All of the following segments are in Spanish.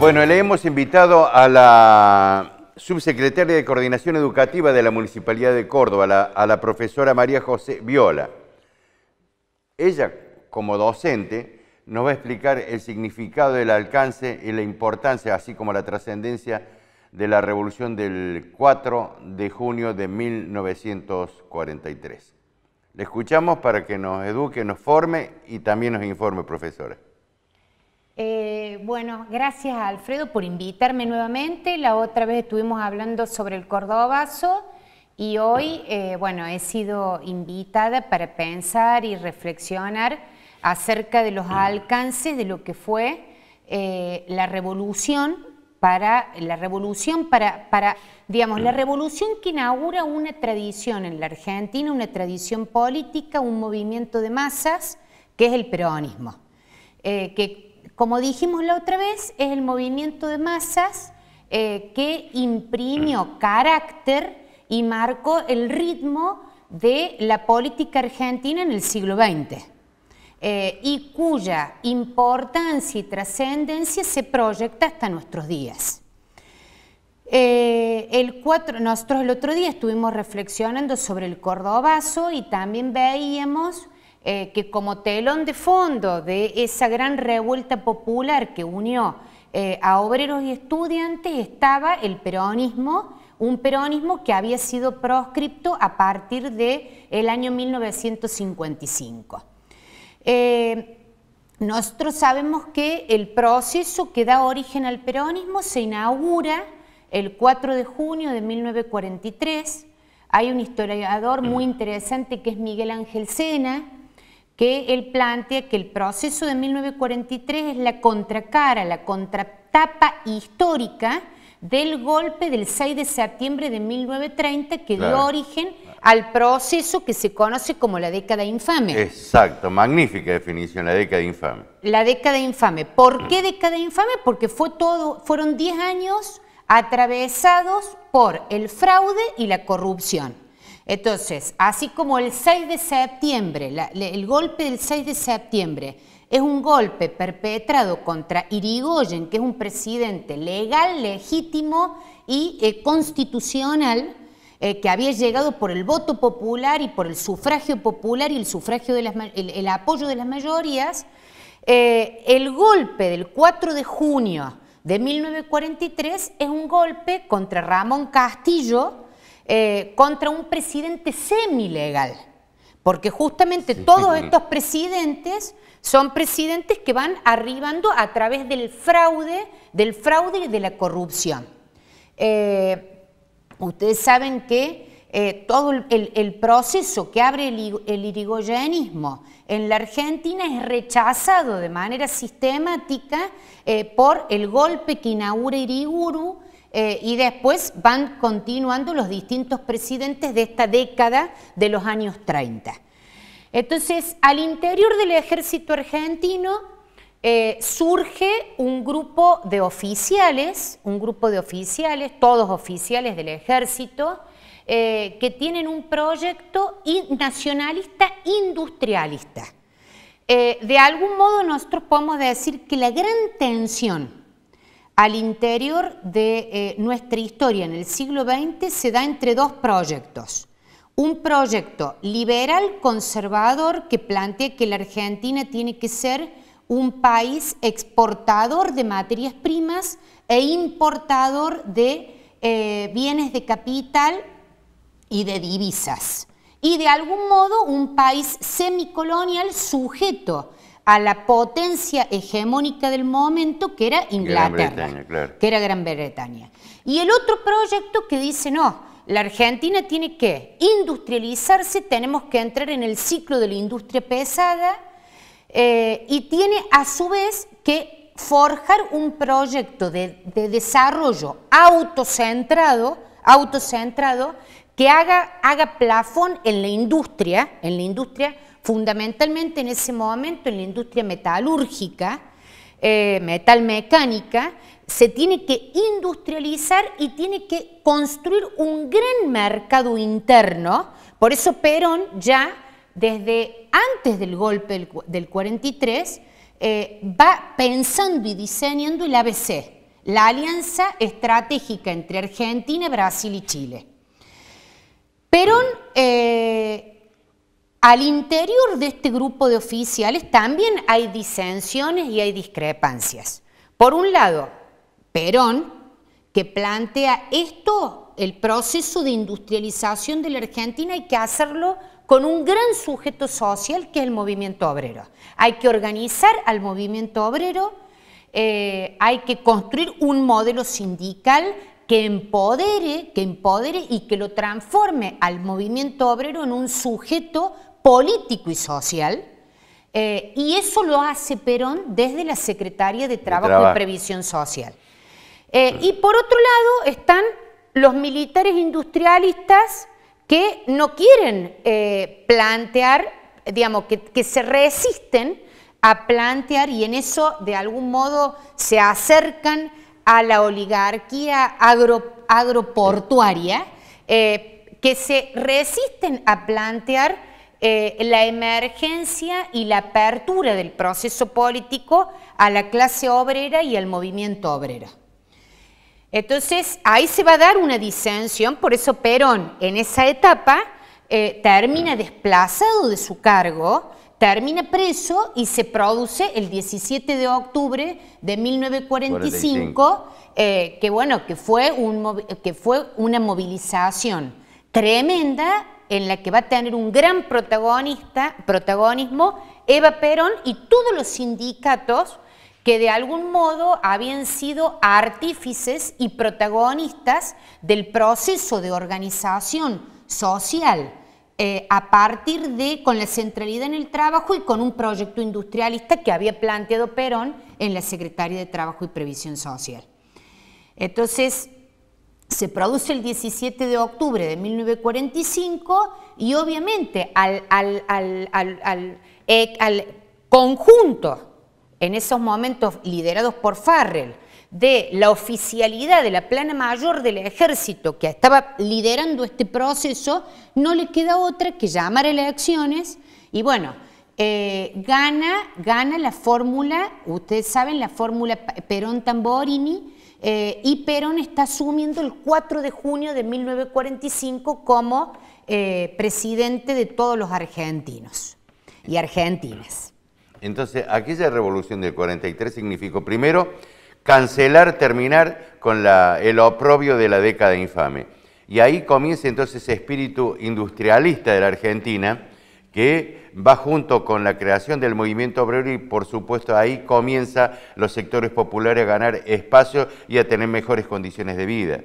Bueno, le hemos invitado a la subsecretaria de Coordinación Educativa de la Municipalidad de Córdoba, a la profesora María José Viola. Ella, como docente, nos va a explicar el significado del alcance y la importancia, así como la trascendencia de la revolución del 4 de junio de 1943. Le escuchamos para que nos eduque, nos forme y también nos informe, profesora. Bueno, gracias Alfredo por invitarme nuevamente. La otra vez estuvimos hablando sobre el cordobazo y hoy, bueno, he sido invitada para pensar y reflexionar acerca de los alcances de lo que fue la revolución digamos, la revolución que inaugura una tradición en la Argentina, una tradición política, un movimiento de masas, que es el peronismo. Que, como dijimos la otra vez, es el movimiento de masas que imprimió carácter y marcó el ritmo de la política argentina en el siglo XX. Y cuya importancia y trascendencia se proyecta hasta nuestros días. Nosotros el otro día estuvimos reflexionando sobre el cordobazo y también veíamos que como telón de fondo de esa gran revuelta popular que unió a obreros y estudiantes estaba el peronismo, un peronismo que había sido proscripto a partir del año 1955. Nosotros sabemos que el proceso que da origen al peronismo se inaugura el 4 de junio de 1943. Hay un historiador muy interesante que es Miguel Ángel Sena, que él plantea que el proceso de 1943 es la contracara, la contratapa histórica del golpe del 6 de septiembre de 1930 que dio origen al proceso que se conoce como la década infame. Exacto, magnífica definición, la década infame. La década infame. ¿Por qué década infame? Porque fueron 10 años atravesados por el fraude y la corrupción. Entonces, así como el 6 de septiembre, el golpe del 6 de septiembre es un golpe perpetrado contra Irigoyen, que es un presidente legal, legítimo y constitucional, que había llegado por el voto popular y por el sufragio popular y el apoyo de las mayorías, el golpe del 4 de junio de 1943 es un golpe contra Ramón Castillo, contra un presidente semilegal, porque justamente todos estos presidentes son presidentes que van arribando a través del fraude y de la corrupción. Ustedes saben que todo el proceso que abre el irigoyenismo en la Argentina es rechazado de manera sistemática por el golpe que inaugura Iriburu, y después van continuando los distintos presidentes de esta década de los años 30. Entonces, al interior del ejército argentino surge un grupo de oficiales, todos oficiales del ejército, que tienen un proyecto nacionalista industrialista. De algún modo nosotros podemos decir que la gran tensión al interior de nuestra historia en el siglo XX se da entre dos proyectos. Un proyecto liberal conservador que plantea que la Argentina tiene que ser un país exportador de materias primas e importador de bienes de capital y de divisas. Y de algún modo un país semicolonial sujeto a la potencia hegemónica del momento, que era Inglaterra, que era Gran Bretaña. Y el otro proyecto que dice, no, la Argentina tiene que industrializarse, tenemos que entrar en el ciclo de la industria pesada, y tiene a su vez que forjar un proyecto de desarrollo autocentrado que haga plafón en la industria fundamentalmente en ese momento en la industria metalúrgica, metalmecánica, se tiene que industrializar y tiene que construir un gran mercado interno. Por eso Perón ya desde antes del golpe del 43 va pensando y diseñando el ABC, la alianza estratégica entre Argentina, Brasil y Chile. Perón, al interior de este grupo de oficiales también hay disensiones y hay discrepancias. Por un lado, Perón, que plantea esto, el proceso de industrialización de la Argentina, hay que hacerlo con un gran sujeto social que es el movimiento obrero. Hay que organizar al movimiento obrero, hay que construir un modelo sindical que empodere y que lo transforme al movimiento obrero en un sujeto político y social, y eso lo hace Perón desde la Secretaría de Trabajo y Previsión Social. Y por otro lado están los militares industrialistas que no quieren plantear, digamos, que se resisten a plantear, y en eso de algún modo se acercan a la oligarquía agroportuaria, que se resisten a plantear la emergencia y la apertura del proceso político a la clase obrera y al movimiento obrero. Entonces, ahí se va a dar una disensión, por eso Perón en esa etapa termina desplazado de su cargo, termina preso y se produce el 17 de octubre de 1945, que fue una movilización tremenda en la que va a tener un gran protagonismo Eva Perón y todos los sindicatos que de algún modo habían sido artífices y protagonistas del proceso de organización social a partir de, con la centralidad en el trabajo y con un proyecto industrialista que había planteado Perón en la Secretaría de Trabajo y Previsión Social. Entonces, se produce el 17 de octubre de 1945 y obviamente al conjunto, en esos momentos liderados por Farrell, de la oficialidad de la plana mayor del ejército que estaba liderando este proceso, no le queda otra que llamar a elecciones y bueno, gana la fórmula, ustedes saben, la fórmula Perón-Tamborini, y Perón está asumiendo el 4 de junio de 1945 como presidente de todos los argentinos y argentinas. Entonces, aquella revolución del 43 significó, primero, terminar con el oprobio de la década infame. Y ahí comienza entonces ese espíritu industrialista de la Argentina, que va junto con la creación del movimiento obrero y por supuesto ahí comienza los sectores populares a ganar espacio y a tener mejores condiciones de vida.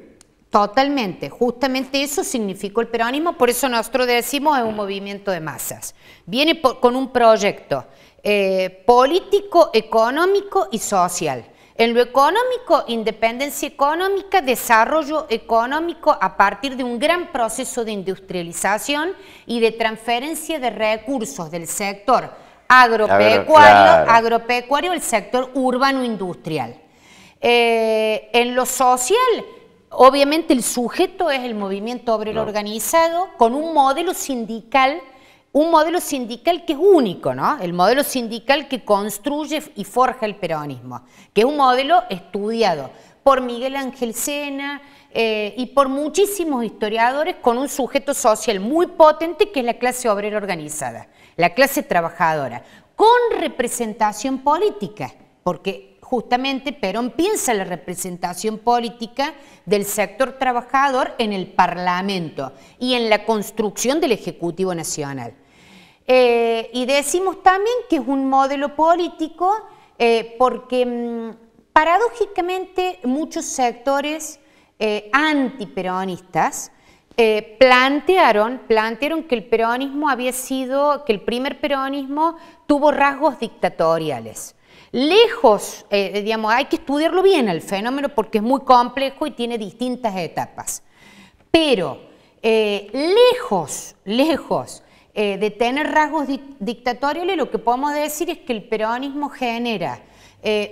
Totalmente, justamente eso significó el peronismo, por eso nosotros decimos es un movimiento de masas. Viene con un proyecto político, económico y social. En lo económico, independencia económica, desarrollo económico a partir de un gran proceso de industrialización y de transferencia de recursos del sector agropecuario al sector urbano-industrial. En lo social, obviamente el sujeto es el movimiento obrero organizado con un modelo sindical que es único, ¿no? El modelo sindical que construye y forja el peronismo, que es un modelo estudiado por Miguel Ángel Sena y por muchísimos historiadores con un sujeto social muy potente que es la clase obrera organizada, la clase trabajadora, con representación política, porque justamente Perón piensa la representación política del sector trabajador en el Parlamento y en la construcción del Ejecutivo Nacional. Y decimos también que es un modelo político porque paradójicamente muchos sectores antiperonistas plantearon que el peronismo que el primer peronismo tuvo rasgos dictatoriales. Lejos, digamos, hay que estudiarlo bien el fenómeno porque es muy complejo y tiene distintas etapas. Pero lejos de tener rasgos dictatoriales, lo que podemos decir es que el peronismo genera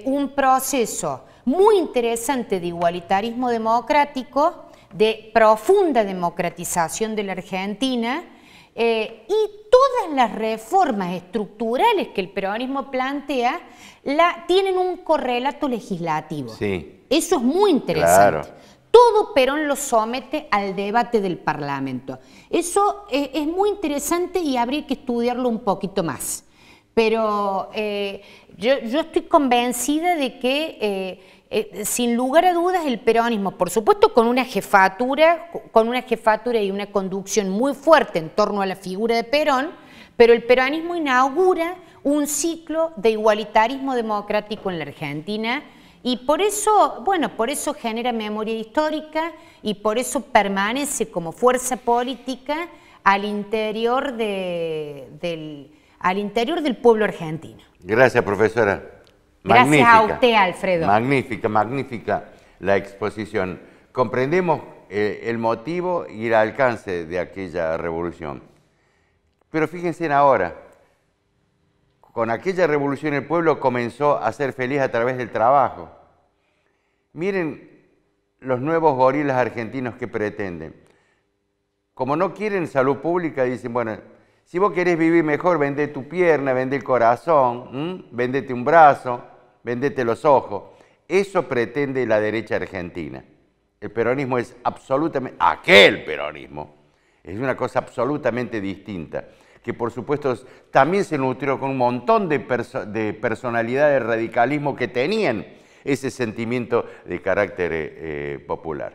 un proceso muy interesante de igualitarismo democrático, de profunda democratización de la Argentina, y todas las reformas estructurales que el peronismo plantea tienen un correlato legislativo. Sí. Eso es muy interesante. Claro. Todo Perón lo somete al debate del Parlamento. Eso es muy interesante y habría que estudiarlo un poquito más. Pero yo estoy convencida de que, sin lugar a dudas, el peronismo, por supuesto con una jefatura y una conducción muy fuerte en torno a la figura de Perón, pero el peronismo inaugura un ciclo de igualitarismo democrático en la Argentina. Y por eso, bueno, por eso genera memoria histórica y por eso permanece como fuerza política al interior del pueblo argentino. Gracias, profesora. Gracias a usted, Alfredo. Magnífica la exposición. Comprendemos el motivo y el alcance de aquella revolución. Pero fíjense en ahora. Con aquella revolución el pueblo comenzó a ser feliz a través del trabajo. Miren los nuevos gorilas argentinos que pretenden. Como no quieren salud pública, dicen, bueno, si vos querés vivir mejor, vende tu pierna, vende el corazón, vendete un brazo, vendete los ojos. Eso pretende la derecha argentina. El peronismo es absolutamente, aquel peronismo, es una cosa absolutamente distinta, que por supuesto también se nutrió con un montón de personalidades de radicalismo que tenían ese sentimiento de carácter popular.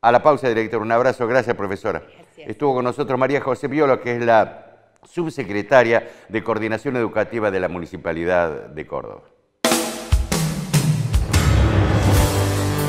A la pausa, director. Un abrazo. Gracias, profesora. Gracias. Estuvo con nosotros María José Viola, que es la subsecretaria de Coordinación Educativa de la Municipalidad de Córdoba.